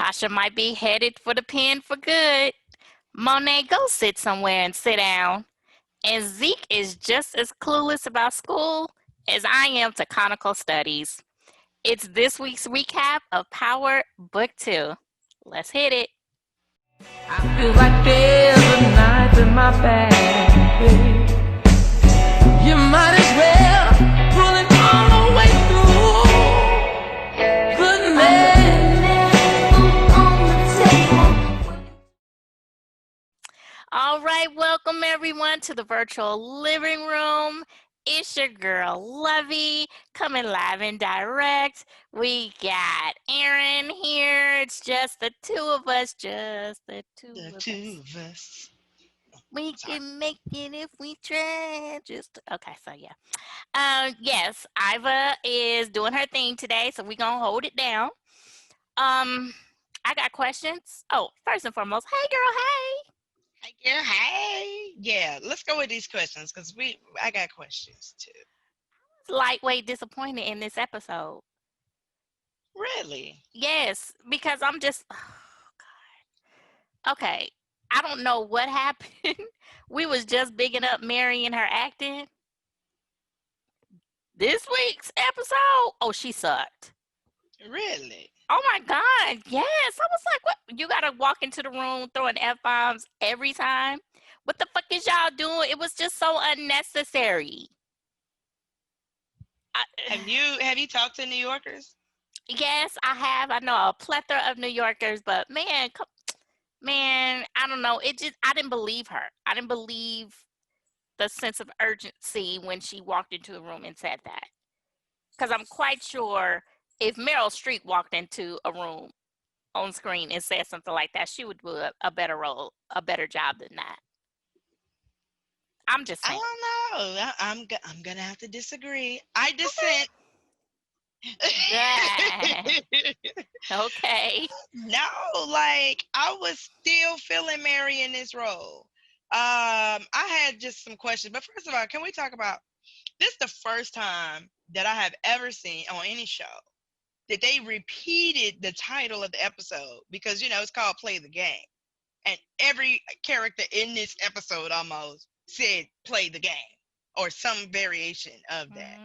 Tasha might be headed for the pen for good. Monet, go sit somewhere and sit down. And Zeke is just as clueless about school as I am to Canonical Studies. It's this week's recap of Power Book 2. Let's hit it. I feel like there's a knife in my back, babe. You might as well pull it all the way through. Put me on the table. All right, welcome everyone to the virtual living room. It's your girl Lovey coming live and direct. We got Aaron here. It's just the two of us. Just the two of us. We can make it if we try. Okay. So yeah. Yes, Iva is doing her thing today, so we're gonna hold it down. I got questions. Oh, first and foremost, hey girl, hey. Hey, girl, hey. Yeah, let's go with these questions because I got questions too. Lightweight disappointed in this episode. Really? Yes, because I'm just okay. I don't know what happened. We was just bigging up Mary and her acting. This week's episode, oh, she sucked. Really? Oh my God, yes. I was like, what? You gotta walk into the room throwing F-bombs every time? What the fuck is y'all doing? It was just so unnecessary. Have you talked to New Yorkers? Yes, I have. I know a plethora of New Yorkers, but man, I don't know. I didn't believe her. I didn't believe the sense of urgency when she walked into a room and said that. Because I'm quite sure if Meryl Streep walked into a room on screen and said something like that, she would do a better role, a better job than that. I'm just I saying. don't know. I'm gonna have to disagree. I dissent. Okay. No, like I was still feeling Mary in this role. I had just some questions, but first of all, can we talk about this? Is the first time that I have ever seen on any show that they repeated the title of the episode because it's called Play the Game, and every character in this episode almost said Play the Game or some variation of that.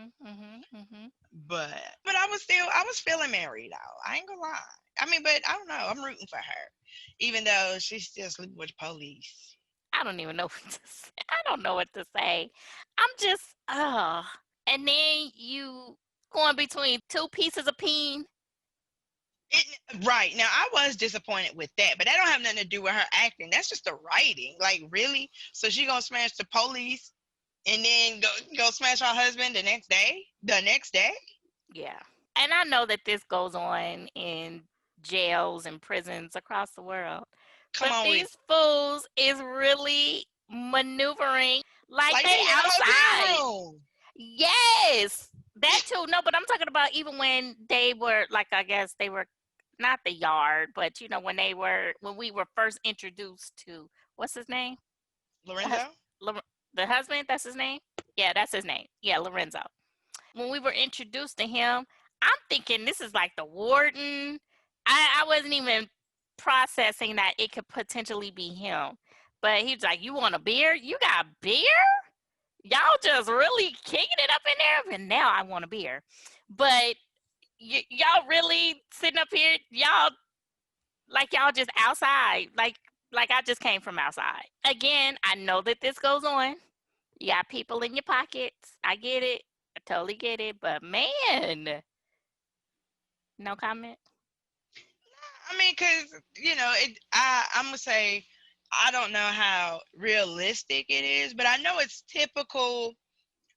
But I was feeling Mary though. I ain't gonna lie. I mean, but I don't know. I'm rooting for her, even though she's still sleeping with the police. I don't even know what to say. I don't know what to say. I'm just, and then you going between two pieces of peen. Right. Now, I was disappointed with that, but that don't have nothing to do with her acting. That's just the writing. Like, really? So she gonna smash the police and then go smash her husband the next day? The next day? Yeah. And I know that this goes on in jails and prisons across the world. Come But on, these fools is really maneuvering like like they they in a outside. hotel room. Yes. That too. No, but I'm talking about even when they were like, I guess they were not the yard, but when we were first introduced to what's his name? Lorenzo? The husband, that's his name? Yeah, that's his name. Yeah, Lorenzo. When we were introduced to him, I'm thinking this is like the warden. I wasn't even processing that it could potentially be him. But he's like, you want a beer? You got beer? Y'all just really kicking it up in there? And now I want a beer. But y'all really sitting up here, y'all just outside. Like I just came from outside. Again, I know that this goes on. You got people in your pockets. I get it. I totally get it. But man, no comment. I mean, because, I'm going to say, I don't know how realistic it is, but I know it's typical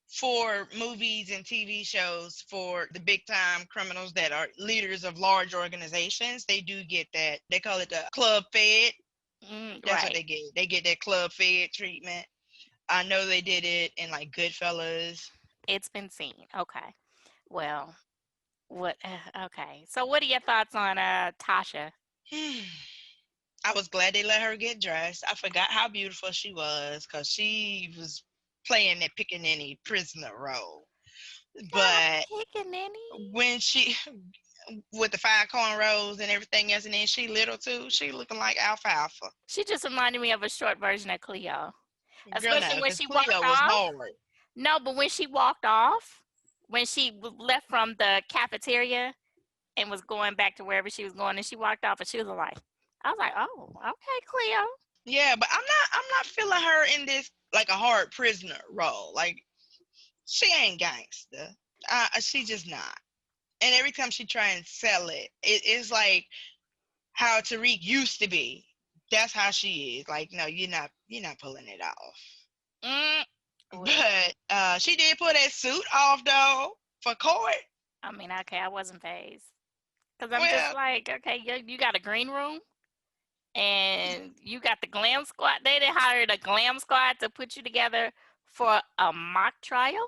for movies and TV shows for the big time criminals that are leaders of large organizations. They do get that. They call it the club fed. That's what they get. They get that club fed treatment. I know they did it in like Goodfellas. It's been seen. Okay. Well, what? Okay. So, what are your thoughts on Tasha? I was glad they let her get dressed. I forgot how beautiful she was because she was playing that pickaninny prisoner role. But Pickaninny? when she with the 5 cornrows and everything else, and then she little too. She looking like alfalfa. She just reminded me of a short version of Cleo, Girl, especially no, when because she Cleo walked was off. hard. No, but when she walked off, when she left from the cafeteria and was going back to wherever she was going, and she walked off, and she was like, I was like, oh, okay, Cleo. Yeah, but I'm not feeling her in this like a hard prisoner role. Like she ain't gangster. She just not. And every time she try and sell it's like how Tariq used to be. That's how she is. Like, no, you're not pulling it off. Mm, well, But she did pull that suit off though for court. I mean, okay, I wasn't phased because I'm just Well, like, okay, you got a green room and you got the glam squad. They did hired a glam squad to put you together for a mock trial.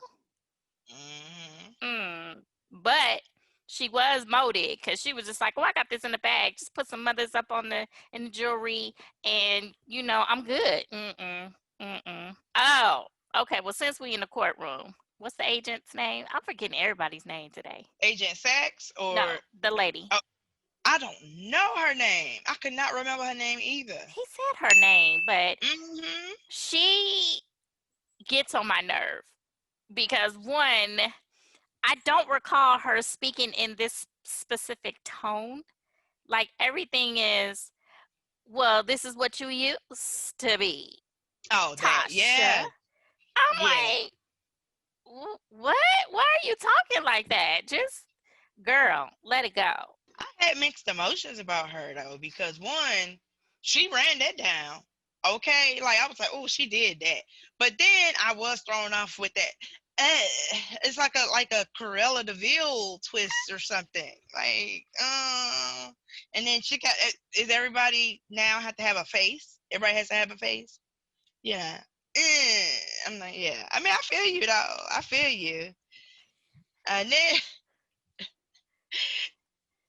mhm. Mm. But she was molded because she was just like, "Oh, I got this in the bag. Just put some others up on the in the jewelry, and I'm good." Mm-mm. Mm-mm. Oh, okay. Well, since we in the courtroom, what's the agent's name? I'm forgetting everybody's name today. Agent Sachs or No, the lady. oh, I don't know her name. I could not remember her name either. He said her name, but Mhm. she gets on my nerve because one, I don't recall her speaking in this specific tone. Like everything is, well, this is what you used to be, Oh, that Tasha. yeah, I'm yeah. like, what? Why are you talking like that? Just, girl, let it go. I had mixed emotions about her though because one, she ran that down. Okay, like I was like, oh, she did that. But then I was thrown off with that. It's like a Corella Deville twist or something. Like, and then she got. Is everybody now have to have a face? Everybody has to have a face. Yeah. I'm like, yeah. I mean, I feel you though. I feel you. And then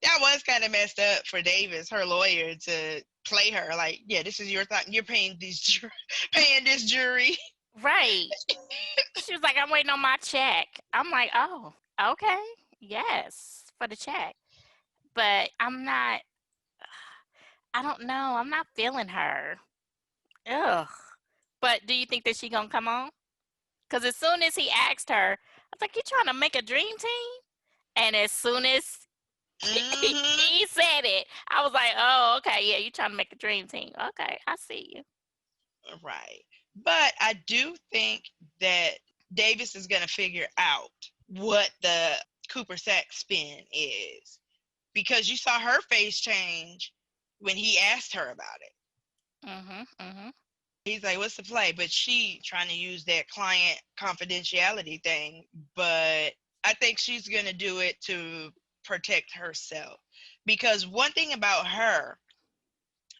that was kind of messed up for Davis, her lawyer, to play her like, yeah, this is your thought. You're paying paying this jury. Right. She was like, I'm waiting on my check. I'm like, oh, okay. Yes, for the check. But I'm not, I don't know. I'm not feeling her. Ugh. But do you think that she gonna come on? Because as soon as he asked her, I was like, you trying to make a dream team? And as soon as Hmm. he said it, I was like, oh, okay, yeah, you trying to make a dream team. Okay, I see you. Right. But I do think that Davis is going to figure out what the Cooper Sack spin is because you saw her face change when he asked her about it. Mm-hmm, mm-hmm. He's like, what's the play? But she trying to use that client confidentiality thing. But I think she's going to do it to protect herself. Because one thing about her,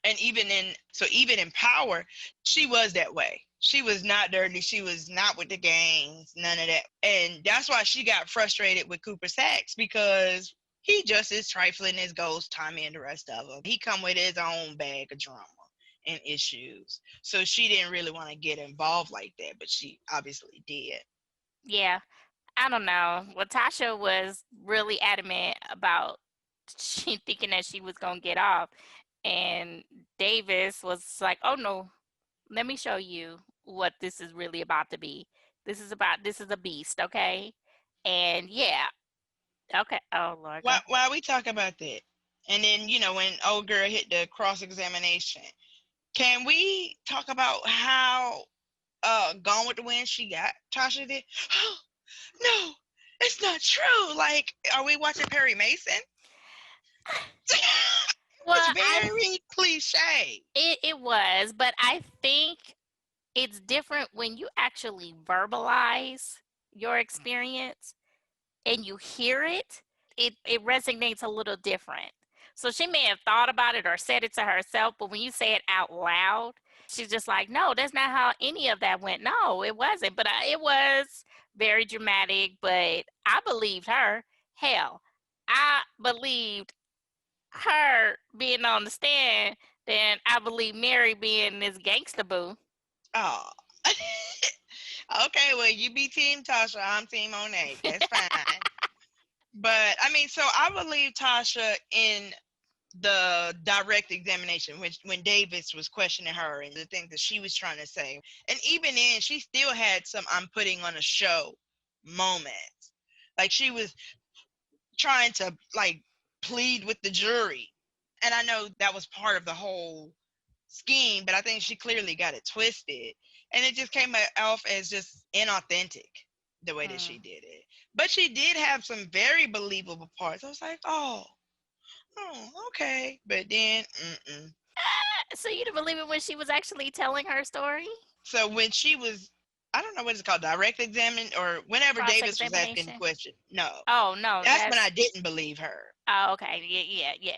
and even in power, she was that way. She was not dirty. She was not with the gangs, none of that. And that's why she got frustrated with Cooper Sacks because he just as trifling as Ghost, Tommy, and the rest of them. He come with his own bag of drama and issues. So she didn't really want to get involved like that, but she obviously did. Yeah, I don't know. Well, Tasha was really adamant about she thinking that she was gonna get off, and Davis was like, "Oh no, let me show you what this is really about to be. This is a beast, okay?" And yeah, okay. Oh Lord, go ahead. Why we talk about that? And then, when old girl hit the cross examination, can we talk about how Gone with the Wind she got Tasha did? Oh, no, it's not true. Like, are we watching Perry Mason? It was Well, very cliche. it was, but I think it's different when you actually verbalize your experience and you hear it. It resonates a little different. So she may have thought about it or said it to herself, but when you say it out loud, she's just like, no, that's not how any of that went. No, it wasn't. But it was very dramatic, but I believed her. Hell, I believed her being on the stand, then I believe Mary being this gangsta boo. Oh. Okay, well, you be Team Tasha. I'm Team Monet. That's fine. But I mean, so I would leave Tasha in the direct examination when Davis was questioning her and the things that she was trying to say. And even then, she still had some "I'm putting on a show" moments. Like she was trying to like plead with the jury. And I know that was part of the whole scheme, but I think she clearly got it twisted. And it just came off as just inauthentic the way that she Mm. did it. But she did have some very believable parts. I was like, oh, okay. But then, mm-mm. So you didn't believe it when she was actually telling her story? So when she was, I don't know what it's called, direct examine, or whenever Cross Davis was asking the examination? question. No, Oh no, that's when that's I didn't believe her. oh okay.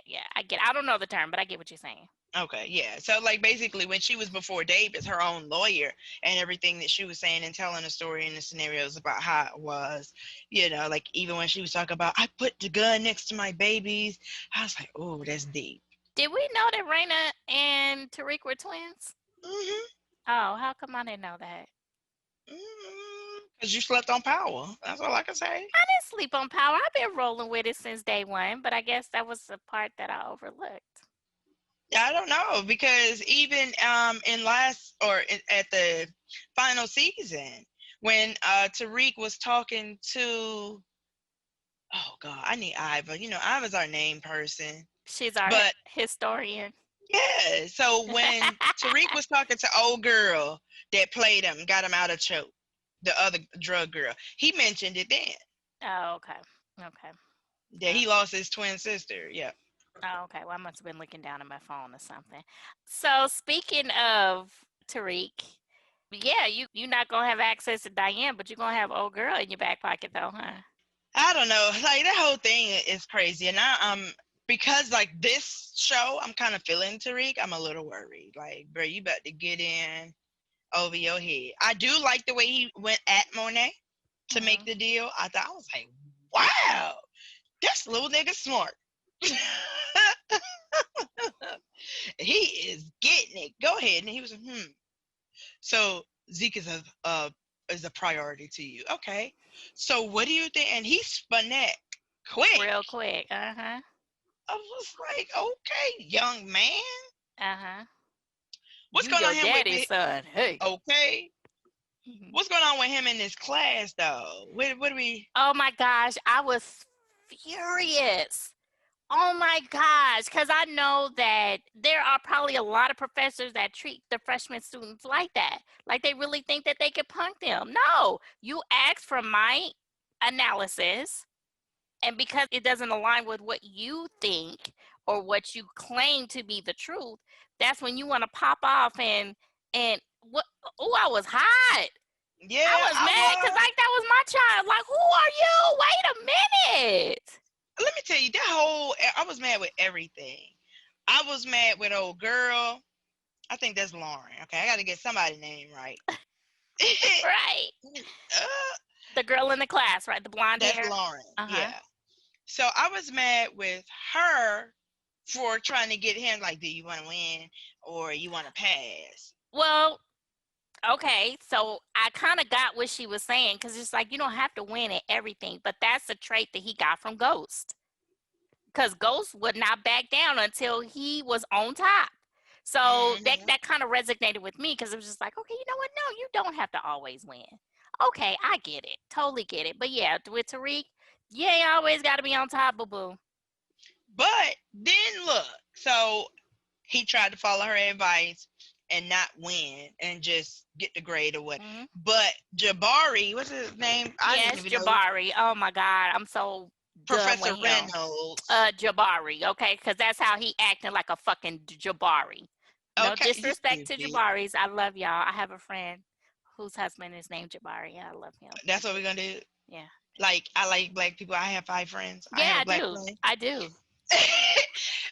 Yeah. I get I don't know the term, but I get what you're saying. Okay, yeah. So like basically when she was before Davis, her own lawyer, and everything that she was saying and telling the story and the scenarios about how it was, like even when she was talking about I put the gun next to my babies, I was like, oh, that's deep. Did we know that Raina and Tariq were twins? Mm-hmm. Oh, how come I didn't know that? Because you slept on Power. That's all I can say. I didn't sleep on Power. I've been rolling with it since day one, but I guess that was the part that I overlooked. Yeah, I don't know because even in last or at the final season when Tariq was talking to, oh God, I need Iva. Iva's our name person. She's our But historian. yeah, so when Tariq was talking to old girl that played him, got him out of choke, the other drug girl, he mentioned it then Oh, okay. Okay. that he lost his twin sister. Yeah. Oh, okay. Well, I must have been looking down at my phone or something. So, speaking of Tariq, yeah, you're not gonna have access to Diane, but you're gonna have old girl in your back pocket, though, huh? I don't know. Like that whole thing is crazy, and because like this show, I'm kind of feeling Tariq. I'm a little worried. Like, bro, you about to get in over your head. I do like the way he went at Monet to make Hmm. the deal. I was like, wow, this little nigga smart. He is getting it. Go ahead. And he was like, So Zeke is a priority to you. Okay. So what do you think? And he spun that quick. Real quick. Uh huh. I was like, okay, young man. Uh huh. What's You going on your him with daddy's it? son. Hey. Okay. Mhm. What's going on with him in this class though? What do we Oh my gosh, I was furious. Oh my gosh, because I know that there are probably a lot of professors that treat the freshman students like that. Like they really think that they could punk them. No, you ask for my analysis, and because it doesn't align with what you think or what you claim to be the truth, that's when you want to pop off and what? Oh, I was hot. I Yeah, was I mad because was. like that was my child. Like, who are you? Wait a minute. Let me tell you, I was mad with everything. I was mad with old girl. I think that's Lauren. Okay, I got to get somebody's name right. Right. uh, The girl in the class, right? The blonde that's hair. Lauren. Uh-huh. Yeah. So I was mad with her for trying to get him like, do you want to win or you want to pass? Well, okay. So I kind of got what she was saying because it's like you don't have to win at everything, but that's a trait that he got from Ghost. Because Ghost would not back down until he was on top. So that Hmm. that kind of resonated with me because it was just like, okay, you know what? No, you don't have to always win. Okay, I get it. Totally get it. But yeah, with Tariq, you ain't always got to be on top, boo boo. But then look, so he tried to follow her advice and not win and just get the grade or what. Hmm. But Jabari, what's his name? I didn't Yes, even know. Jabari. Oh my God, I'm so done Professor with him. Reynolds. Jabari, okay, because that's how he acting like a fucking Jabari. No Okay, you disrespect to stupid. Jabaris. I love y'all. I have a friend whose husband is named Jabari. I love him. That's what we're gonna do. Yeah. Like I like black people. I have 5 friends. I Yeah, have a I black do. friend. I do.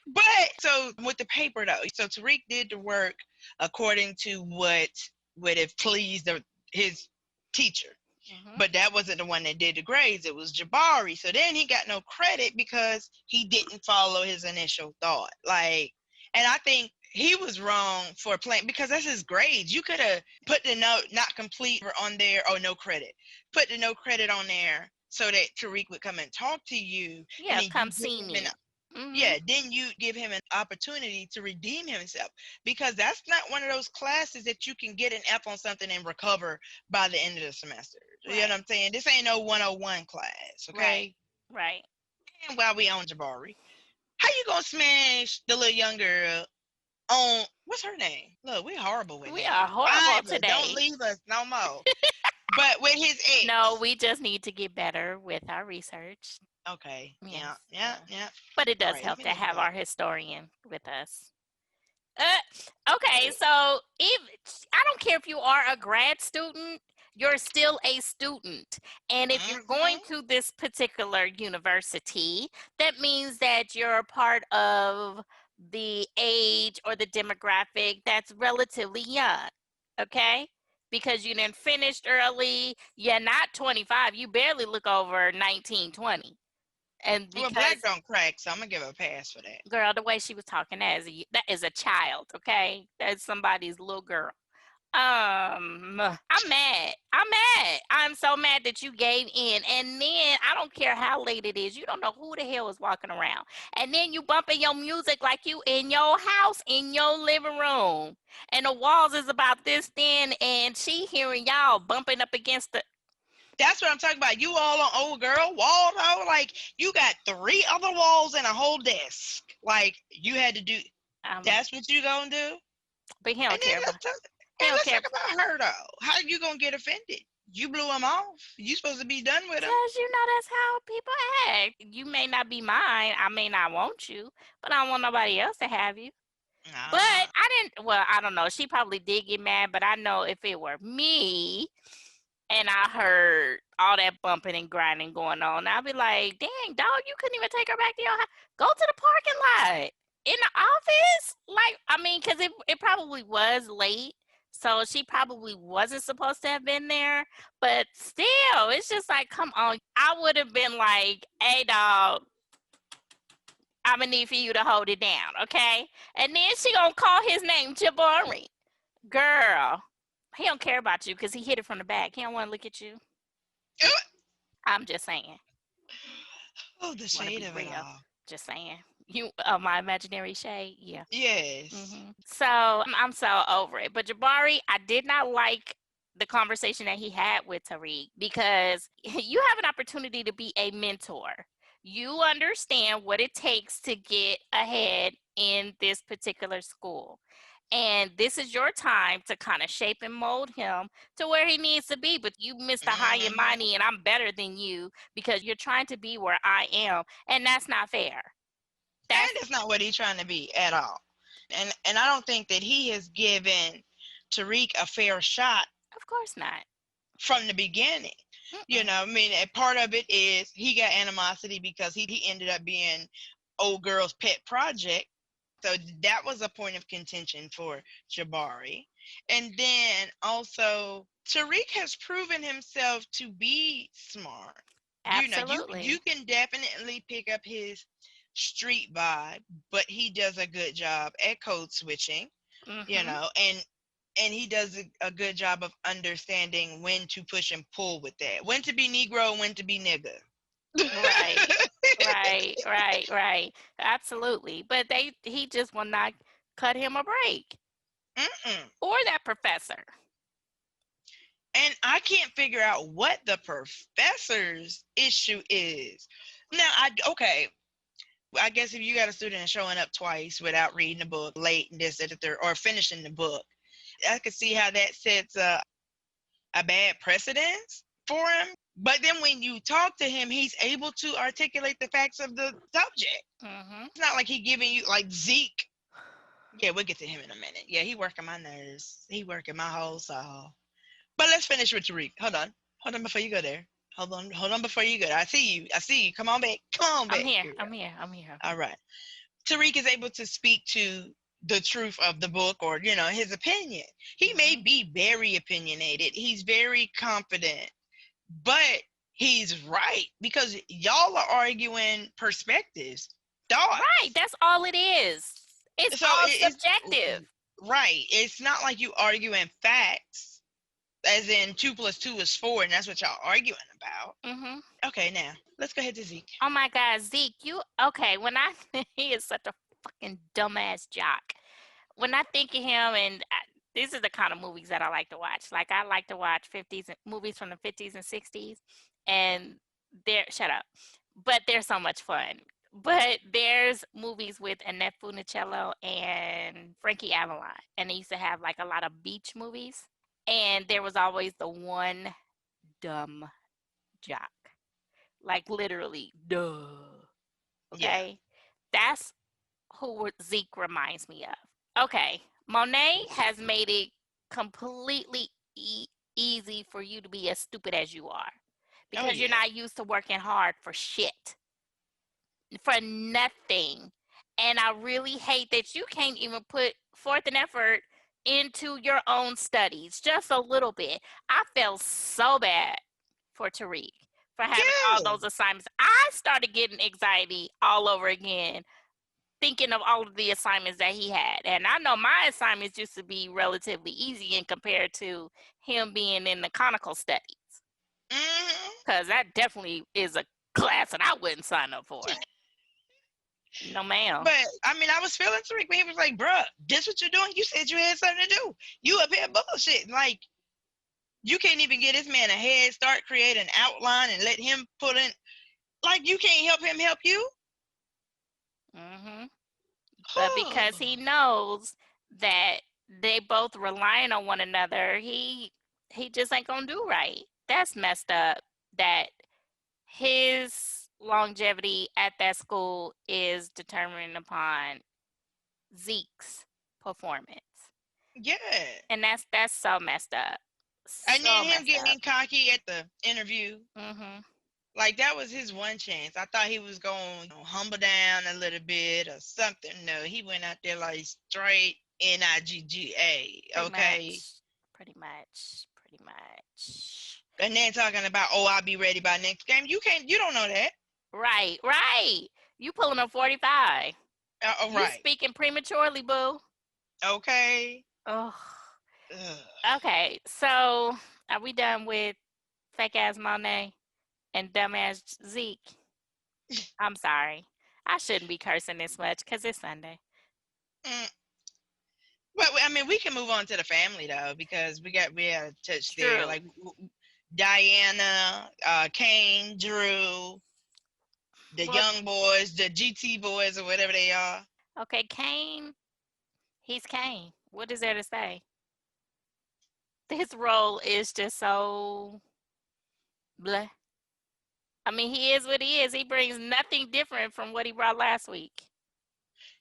But so with the paper though, so Tariq did the work according to what would have pleased his teacher. Hmm. But that wasn't the one that did the grades. It was Jabari. So then he got no credit because he didn't follow his initial thought. Like, and I think he was wrong for playing because that's his grades. You could have put the note not complete on there or no credit. Put the no credit on there so that Tariq would come and talk to you, and Yeah, then you come give see him an me. Mm-hmm. yeah, then you give him an opportunity to redeem himself, because that's not one of those classes that you can get an F on something and recover by the end of the semester. You know what Right. I'm saying? This ain't no 101 class, Right. okay? Right. And while we on Jabari, how you gonna smash the little young girl on what's her name? Look, we horrible with We are names. horrible Bible, don't today. leave us no more. But with his No, ex. we just need to get better with our research. Okay. Yes. Yeah. Yeah. Yeah. Yeah. But it All does right. Let help me to look have it up. our historian with us. Okay, so if I don't care if you are a grad student, you're still a student. And if you're going Mm-hmm. to this particular university, that means that you're a part of the age or the demographic that's relatively young. Okay? Because you didn't finished early, you're not 25, you barely look over 19, 20. And Well, black because don't crack, so I'm gonna give her a pass for that. girl, the way she was talking, that is a child, okay? That's somebody's little girl. I'm mad. I'm mad. I'm so mad that you gave in. And then I don't care how late it is. You don't know who the hell is walking around. And then you bumping your music like you in your house, in your living room. And the walls is about this thin, and she hearing y'all bumping up against the That's what I'm talking about. You all on old girl wall though. Like you got 3 other walls and a whole desk. Like you had to do. um That's what you gonna do. but he And don't then care about he don't let's care talk about her though. How you gonna get offended? You blew him off. You supposed to be done with him. because you know that's how people act. You may not be mine. I may not want you, but I don't want nobody else to have you. But Ah, I didn't. Well, I don't know. She probably did get mad, but I know if it were me and I heard all that bumping and grinding going on, I'd be like, "Dang, dog, you couldn't even take her back to your house. Go to the parking lot in the office." Like, I mean, because it probably was late. So she probably wasn't supposed to have been there, but still, it's just like, come on. I would have been like, "Hey, dog, I'm gonna need for you to hold it down, okay?" And then she gonna call his name Jabari. Girl, he don't care about you because he hit it from the back. He don't want to look at you. I'm just saying. oh, the Want to shade be of it real. all. Just saying. You, my imaginary shade, yeah. Yes. So I'm so over it. But Jabari, I did not like the conversation that he had with Tariq because you have an opportunity to be a mentor. You understand what it takes to get ahead in this particular school. And this is your time to kind of shape and mold him to where he needs to be. But you missed the high and Mm-hmm. mighty, and I'm better than you because you're trying to be where I am. And that's not fair. That's, And that's not what he's trying to be at all. And I don't think that he has given Tariq a fair shot of course not. from the beginning. You Mm-mm. know, I mean, and part of it is he got animosity because he ended up being old girl's pet project. So that was a point of contention for Jabari. And then also Tariq has proven himself to be smart. You know, you Absolutely. can definitely pick up his street vibe, but he does a good job at code switching, you Mm-hmm. know, and he does a good job of understanding when to push and pull with that, when to be Negro and when to be nigga. Right. Right. Right. Right. Absolutely. But he just will not cut him a break. Mm-mm. Or that professor. And I can't figure out what the professor's issue is. Now, okay, I guess if you got a student showing up twice without reading the book late and this, that, the third, or finishing the book, I could see how that sets a bad precedence for him. But then when you talk to him, he's able to articulate the facts of the subject. Mm-hmm. It's not like he giving you like Zeke. Yeah, we'll get to him in a minute. Yeah, he working my nerves. He working my whole soul. But let's finish with Tariq. Hold on. Hold on before you go there. Hold on before you go there. I see you. I see you. Come on back. Come on I'm back, here. girl. I'm here. I'm here. All right. Tariq is able to speak to the truth of the book, or his opinion. He may Mm-hmm. be very opinionated. He's very confident, but he's right because y'all are arguing perspectives, Right. thoughts. That's all it is. It's So all it's subjective. right. It's not like you arguing facts. As in 2 + 2 is 4, and that's what y'all arguing about. Mm-hmm. Okay, now let's go ahead to Zeke. Oh my God, Zeke, you okay? When I he is such a fucking dumbass jock. When I think of him, and these are the kind of movies that I like to watch. Like I like to watch movies from the 50s and 60s, and they're shut up, but they're so much fun. But there's movies with Annette Funicello and Frankie Avalon, and they used to have like a lot of beach movies, and there was always the one dumb jock, like literally, duh. Yeah. Okay, that's who Zeke reminds me of. Okay, Monet has made it completely easy for you to be as stupid as you are Oh because you're yeah. not used to working hard for shit, for nothing. And I really hate that you can't even put forth an effort into your own studies, just a little bit. I felt so bad for Tariq for having all Yeah. those assignments. I started getting anxiety all over again thinking of all of the assignments that he had. And I know my assignments used to be relatively easy in compared to him being in the conical studies. Hmm. Because that definitely is a class that I wouldn't sign up for. No, ma'am. But I mean, I was feeling Tariq when he was like, "Bruh, this what you're doing? You said you had something to do. You up here bullshit. Like, you can't even get this man a head start, create an outline, and let him put in. Like, you can't help him help you." Hmm. But because he knows that they both relying on one another, he just ain't gonna do right. That's messed up. That his longevity at that school is determined upon Zeke's performance. Yeah. And that's so messed up. And So then him messed up. getting cocky at the interview. Mhm. Like, that was his one chance. I thought he was going to humble down a little bit or something. No, he went out there like straight Nigga. Pretty Okay. much. Pretty much. Pretty much. And then talking about, oh, I'll be ready by next game. You don't know that. Right, right. You pulling a 45. All You right. speaking prematurely, boo. Okay. Oh. Ugh. Okay. So, are we done with fake ass Monet and dumbass Zeke? I'm sorry. I shouldn't be cursing this much because it's Sunday. Mm. But I mean, we can move on to the family though, because we had a touch there, True. like Diana, Kane, Drew, the Well, young boys, the GT boys, or whatever they are. okay, Kane, he's Kane. What is there to say? His role is just so bleh. I mean, he is what he is. He brings nothing different from what he brought last week.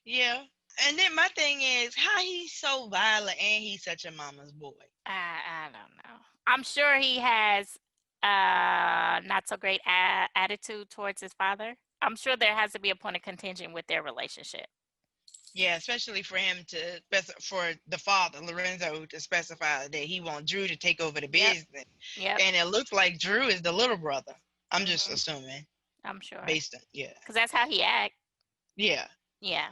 Yeah. And then my thing is how he's so violent and he's such a mama's boy. I don't know. I'm sure he has not so great attitude towards his father. I'm sure there has to be a point of contention with their relationship. Yeah, especially for him to for the father Lorenzo to specify that he wants Drew to take over the Yep. business, Yep. and it looks like Drew is the little brother. I'm just Hmm. assuming I'm sure. based on yeah, Because that's how he act. yeah. Yeah.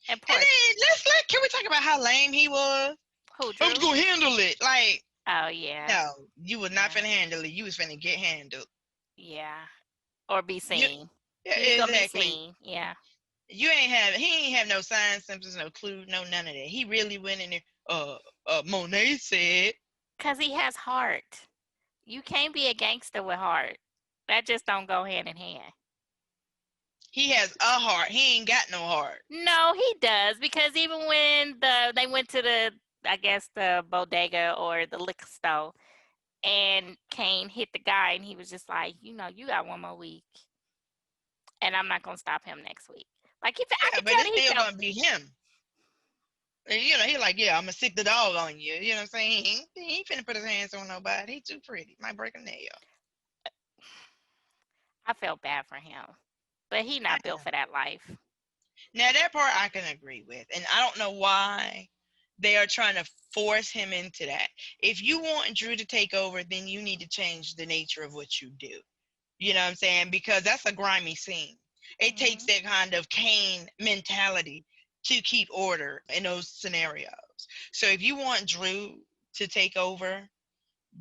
And And poor. then can we talk about how lame he was? Who, I was Drew? gonna handle it. Like, Oh, yeah. no, you was not Yeah. finna handle it. You was finna get handled. Yeah. Or be You, seen. yeah, He was going to be exactly. seen. Yeah. He ain't have no signs, symptoms, no clue, no none of that. He really went in there. Monet said Because he has heart. You can't be a gangster with heart. That just don't go hand in hand. he has a heart. He ain't got no heart. No, he does because even when they went to the I guess the bodega or the liquor store and Kane hit the guy and he was just like, you got one more week and I'm not gonna stop him next week. Like I Yeah, could but tell it's that he still felt gonna be him. And, he like, yeah, I'm gonna sick the dog on you. You know what I'm saying? He ain't finna put his hands on nobody. He too pretty. Might break a nail. I felt bad for him, but he I not built know. for that life. Now that part I can agree with, and I don't know why they are trying to force him into that. If you want Drew to take over, then you need to change the nature of what you do. You know what I'm saying? Because that's a grimy scene. It takes Hmm. that kind of Cain mentality to keep order in those scenarios. So if you want Drew to take over,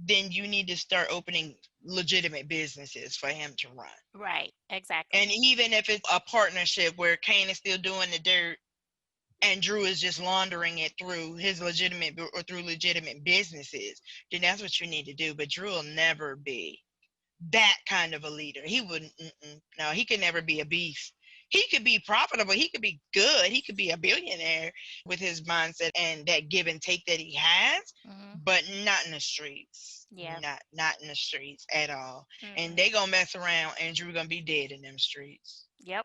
then you need to start opening legitimate businesses for him to run. Right. Exactly. And even if it's a partnership where Kane is still doing the dirt and Drew is just laundering it through his legitimate or through legitimate businesses, then that's what you need to do. But Drew will never be that kind of a leader. He wouldn't. No, he could never be a beast. He could be profitable. He could be good. He could be a billionaire with his mindset and that give and take that he has, Mm-hmm. but not in the streets. Yeah. Not in the streets at all. And Mm-mm. they gonna mess around, and Drew gonna be dead in them streets, Yep.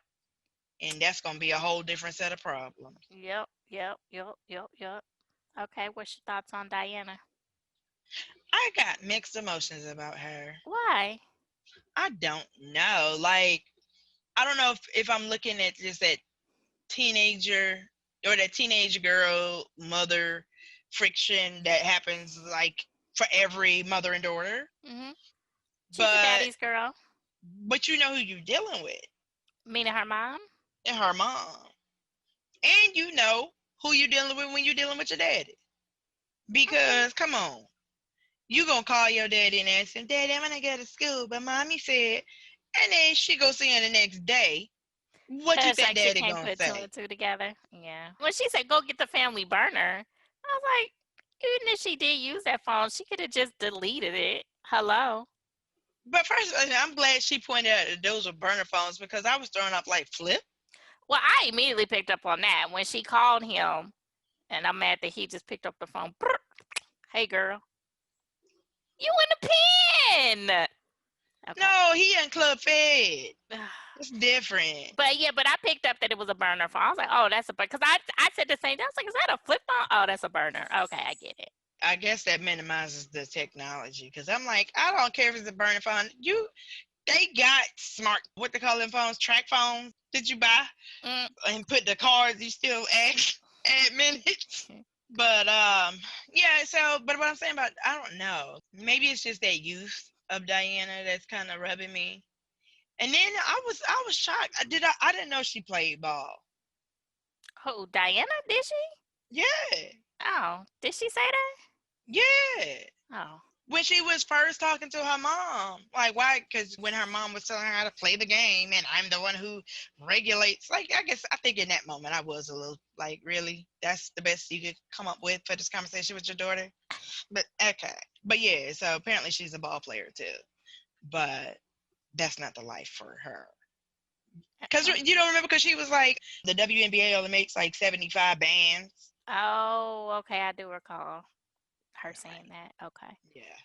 and that's gonna be a whole different set of problems. Yep. Yep. Yep. Yep. Yep. Okay. What's your thoughts on Diana? I got mixed emotions about her. Why? I don't know. Like, I don't know if I'm looking at just that teenager or that teenage girl mother friction that happens like for every mother and daughter. Mm-hmm. She's a But daddy's girl. you know who you're dealing with, Meaning her mom. and her mom. And you know who you're dealing with when you're dealing with your daddy. Okay. Because come on, you gonna call your daddy and ask him, Daddy, I'm gonna go to school, but mommy said, and then she go see him the next day. What you It's think like she daddy can't gonna put two say? and two together. Yeah. When she said go get the family burner, I was like, even if she did use that phone, she could have just deleted it. Hello. But first, I'm glad she pointed out that those were burner phones because I was throwing up like flip. Well, I immediately picked up on that when she called him, and I'm mad that he just picked up the phone. Brr. Hey, girl, you in the pen? Okay. No, he in club fed. It's different. But yeah, but I picked up that it was a burner phone. I was like, oh, that's a burner. Because I said the same thing. I was like, is that a flip phone? Oh, that's a burner. Okay, I get it. I guess that minimizes the technology because I'm like, I don't care if it's a burner phone. They got smart, what they call them phones, track phones. Did you buy Mm. and put the cards? You still add minutes. But yeah. So, but what I'm saying about, I don't know. Maybe it's just that youth of Diana that's kind of rubbing me. And then I was shocked. I didn't know she played ball. Who, Diana? Did she? Yeah, Oh, did she say that? yeah. Oh, When she was first talking to her mom, like why? Because when her mom was telling her how to play the game, and I'm the one who regulates. Like I think in that moment I was a little like, really, that's the best you could come up with for this conversation with your daughter. But okay, but yeah. So apparently she's a ball player too, but that's not the life for her. Because uh, you don't remember, because she was like, the WNBA only makes like 75 bands. oh, okay. I do recall her saying Right. that. Okay. Yeah.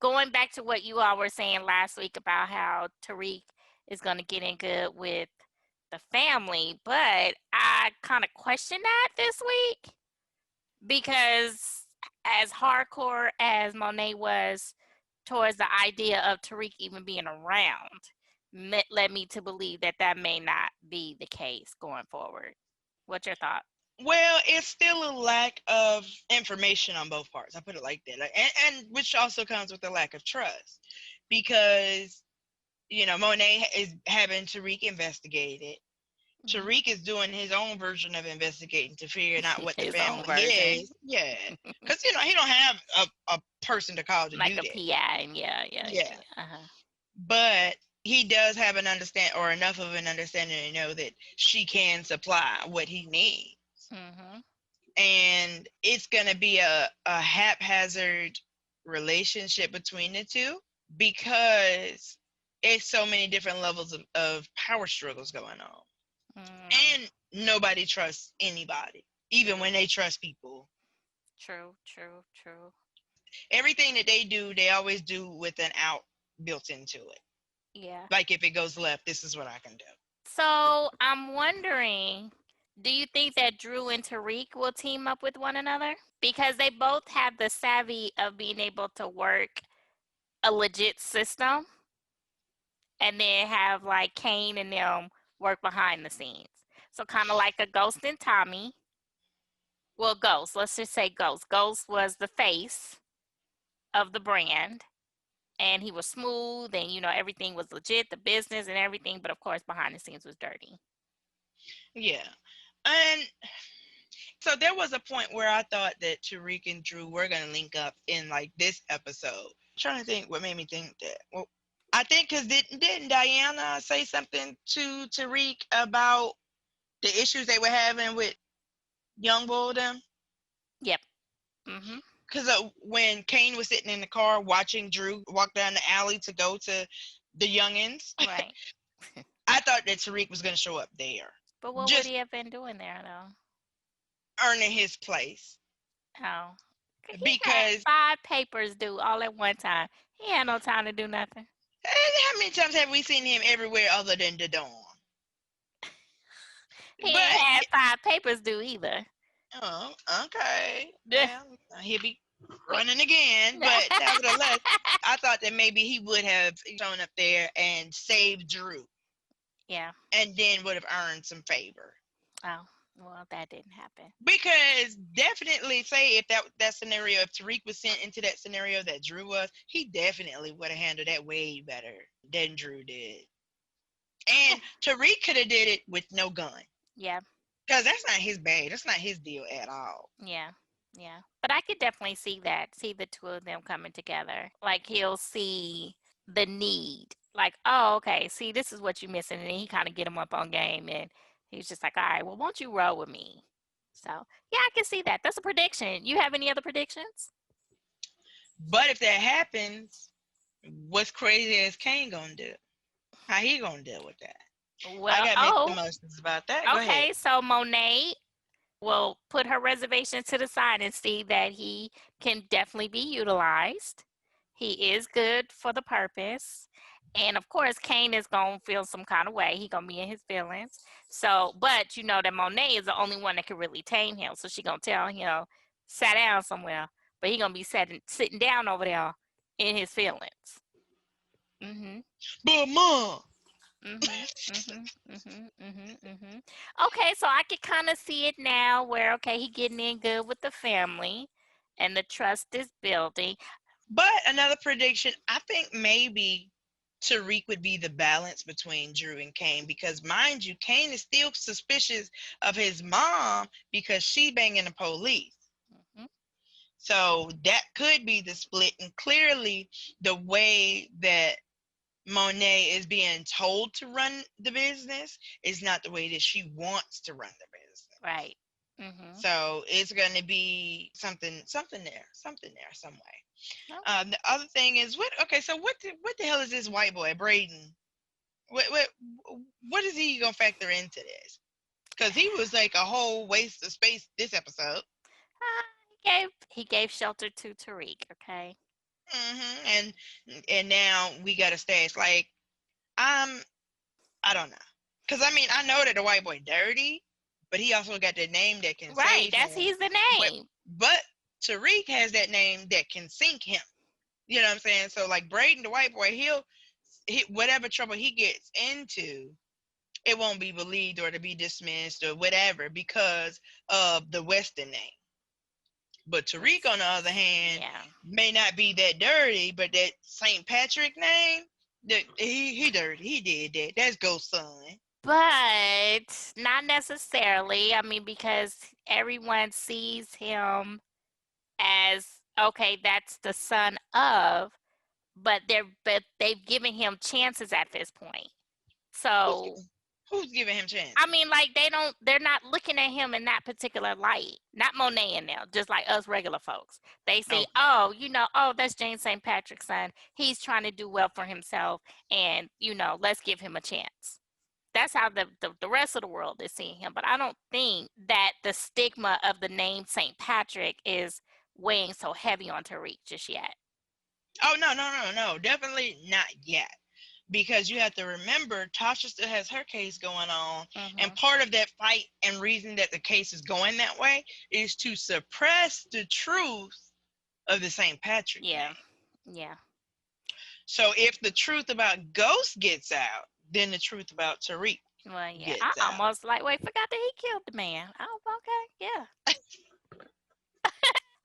Going back to what you all were saying last week about how Tariq is going to get in good with the family, but I kind of questioned that this week because as hardcore as Monet was towards the idea of Tariq even being around, led me to believe that that may not be the case going forward. What's your thought? Well, it's still a lack of information on both parts. I put it like that. And which also comes with a lack of trust. Because, Monet is having Tariq investigated. Mm-hmm. Tariq is doing his own version of investigating to figure out what the His own family version, is. Yeah. Because, he don't have a person to call to like do a that. PI, and yeah, yeah, yeah, Yeah. yeah. Uh-huh. But he does have an understand or enough of an understanding to know that she can supply what he needs. Mm-hmm. And it's going to be a haphazard relationship between the two because it's so many different levels of power struggles going on. Mm. And nobody trusts anybody, even when they trust people. True, true, true. Everything that they do, they always do with an out built into it. Yeah. Like, if it goes left, this is what I can do. So I'm wondering, do you think that Drew and Tariq will team up with one another? Because they both have the savvy of being able to work a legit system and then have like Kane and them work behind the scenes. So kind of like a Ghost and Tommy. Well, Ghost, let's just say Ghost. Ghost was the face of the brand and he was smooth and everything was legit, the business and everything, but of course behind the scenes was dirty. Yeah. And so there was a point where I thought that Tariq and Drew were going to link up in like this episode. Trying to think what made me think that. Well, I think because didn't Diana say something to Tariq about the issues they were having with young boy them? Yep. Mhm. Because when Kane was sitting in the car watching Drew walk down the alley to go to the youngins, Right. I thought that Tariq was going to show up there, But what would just he have been doing there though? earning his place. Oh. He had Because 5 papers due all at one time. He had no time to do nothing. how many times have we seen him everywhere other than the dorm? He But ain't had 5 papers due either. oh, okay, well, he'll be running again. But nevertheless, I thought that maybe he would have shown up there and saved Drew, Yeah. and then would have earned some favor. Oh, well, that didn't happen. Because definitely, say if that scenario, if Tariq was sent into that scenario that Drew was, he definitely would have handled that way better than Drew did. And Tariq could have did it with no gun. Yeah. Because that's not his bag. That's not his deal at all. Yeah. Yeah. But I could definitely see that, see the two of them coming together. Like he'll see the need. Like, oh, okay, see, this is what you're missing. And then he kind of get him up on game. And he's just like, all right, well, won't you roll with me? So, yeah, I can see that. That's a prediction. You have any other predictions? But if that happens, what's crazy as Kane gonna do? How he gonna deal with that? I Well, got mixed oh, emotions about that. Go ahead. okay. So Monet will put her reservation to the side and see that he can definitely be utilized. He is good for the purpose. And of course, Kane is gonna feel some kind of way. He gonna be in his feelings. So, but you know that Monet is the only one that can really tame him. So she gonna tell him, sit down somewhere. But he gonna be sitting down over there in his feelings. Mhm. But mom, Mhm. Mhm. Mhm. Mhm. Mhm. Okay, so I could kind of see it now where okay, he getting in good with the family and the trust is building. but another prediction, I think maybe Tariq would be the balance between Drew and Kane because, mind you, Kane is still suspicious of his mom because she banging the police. Mhm. So that could be the split. And clearly, the way that Monet is being told to run the business is not the way that she wants to run the business. Right. Mhm. So it's going to be something there, some way. Oh. The other thing is what? Okay, so what the hell is this white boy Braden? What is he gonna factor into this? Because he was like a whole waste of space this episode. He gave shelter to Tariq, okay? And now we got a stash. Like I'm I don't know. Because I mean I know that the white boy dirty, but he also got that name that can Right, save that's him. he's the But name. but Tariq has that name that can sink him. You know what I'm saying? So like Braden, the white boy, he whatever trouble he gets into, it won't be believed or to be dismissed or whatever because of the Western name. But Tariq, on the other hand, Yeah. may not be that dirty, but that St. Patrick name, that he dirty. He did that. That's Ghost Son. But not necessarily. I mean, because everyone sees him as okay, that's the son of, but they've given him chances at this point. Who's So giving, who's giving him I chances? mean, like they're not looking at him in that particular light. Not Monet and them, just like us regular folks. They see, Okay. oh, oh, that's James St. Patrick's son. He's trying to do well for himself, and let's give him a chance. That's how the rest of the world is seeing him. But I don't think that the stigma of the name St. Patrick is weighing so heavy on Tariq just yet. Oh no. Definitely not yet. Because you have to remember Tasha still has her case going on. And Mm-hmm. part of that fight and reason that the case is going that way is to suppress the truth of the St. Patrick Yeah, name. yeah. So if the truth about Ghost gets out, then the truth about Tariq Well, yeah. I gets out. almost like wait forgot that he killed the man. Oh, okay, yeah.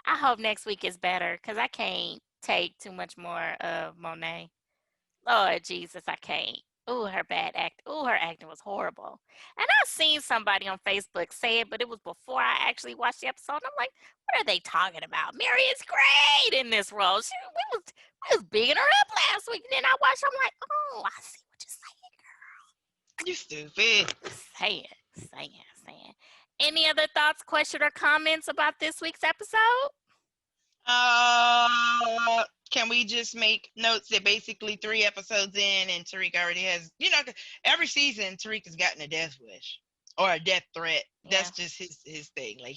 I hope next week is better because I can't take too much more of Monet. Lord Jesus, I can't. Oh, her bad act. Oh, her acting was horrible. And I seen somebody on Facebook say it, but it was before I actually watched the episode. I'm like, what are they talking about? Mary is great in this role. We was bigging her up last week. And then I watched. I'm like, oh, I see what You stupid. you're saying. Saying. Any other thoughts, question, or comments about this week's episode? Can we just make notes that basically 3 episodes in and Tariq already has, every season Tariq has gotten a death wish or a death threat. Yeah. That's just his thing. Like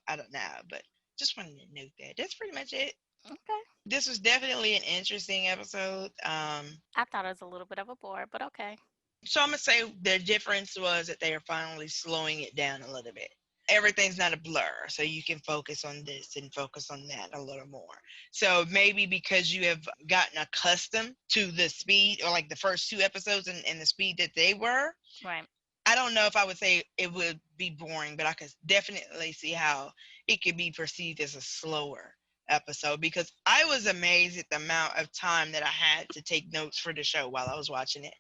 I don't know, but just wanted to note that. That's pretty much it. Okay. This was definitely an interesting episode. I thought it was a little bit of a bore, but okay. So I'm gonna say the difference was that they are finally slowing it down a little bit. Everything's not a blur, so you can focus on this and focus on that a little more. So maybe because you have gotten accustomed to the speed, or like the first 2 episodes and the speed that they were, Right. I don't know if I would say it would be boring, but I could definitely see how it could be perceived as a slower episode, because I was amazed at the amount of time that I had to take notes for the show while I was watching it,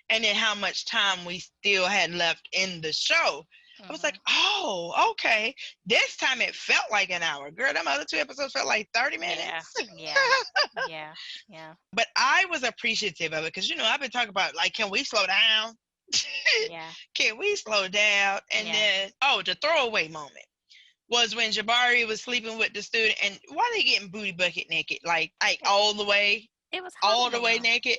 and then how much time we still had left in the show. I was like, oh, okay. This time it felt like an hour. Girl, them other 2 episodes felt like 30 minutes. Yeah. But I was appreciative of it because, I've been talking about, like, can we slow down? Yeah. Can we slow down? And then, the throwaway moment was when Jabari was sleeping with the student. And why they getting booty bucket naked? Like all the way? It was hot. All the way naked?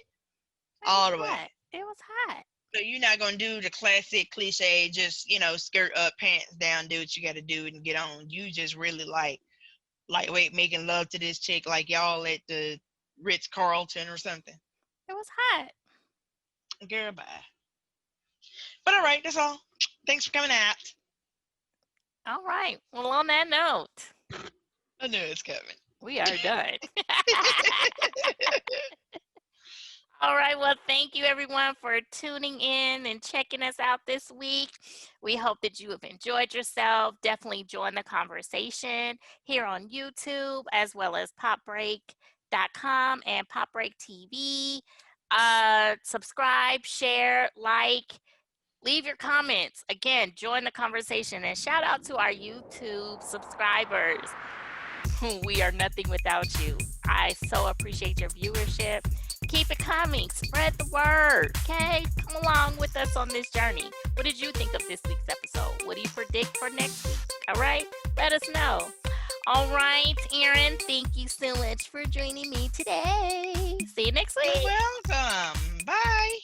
All the way. It was hot. So you're not going to do the classic cliche, just, skirt up, pants down, do what you got to do and get on. You just really lightweight making love to this chick like y'all at the Ritz-Carlton or something. It was hot. Girl, bye. But all right, that's all. Thanks for coming out. All right. Well, on that note, I knew it's coming. we are done. All right. Well, thank you everyone for tuning in and checking us out this week. We hope that you have enjoyed yourself. Definitely join the conversation here on YouTube as well as popbreak.com and popbreak TV. Subscribe, share, like, leave your comments. Again, join the conversation, and shout out to our YouTube subscribers. We are nothing without you. I so appreciate your viewership. Keep it coming. Spread the word. Okay? Come along with us on this journey. What did you think of this week's episode? What do you predict for next week? All right? Let us know. All right, Erin, thank you so much for joining me today. See you next week. You're welcome. Bye.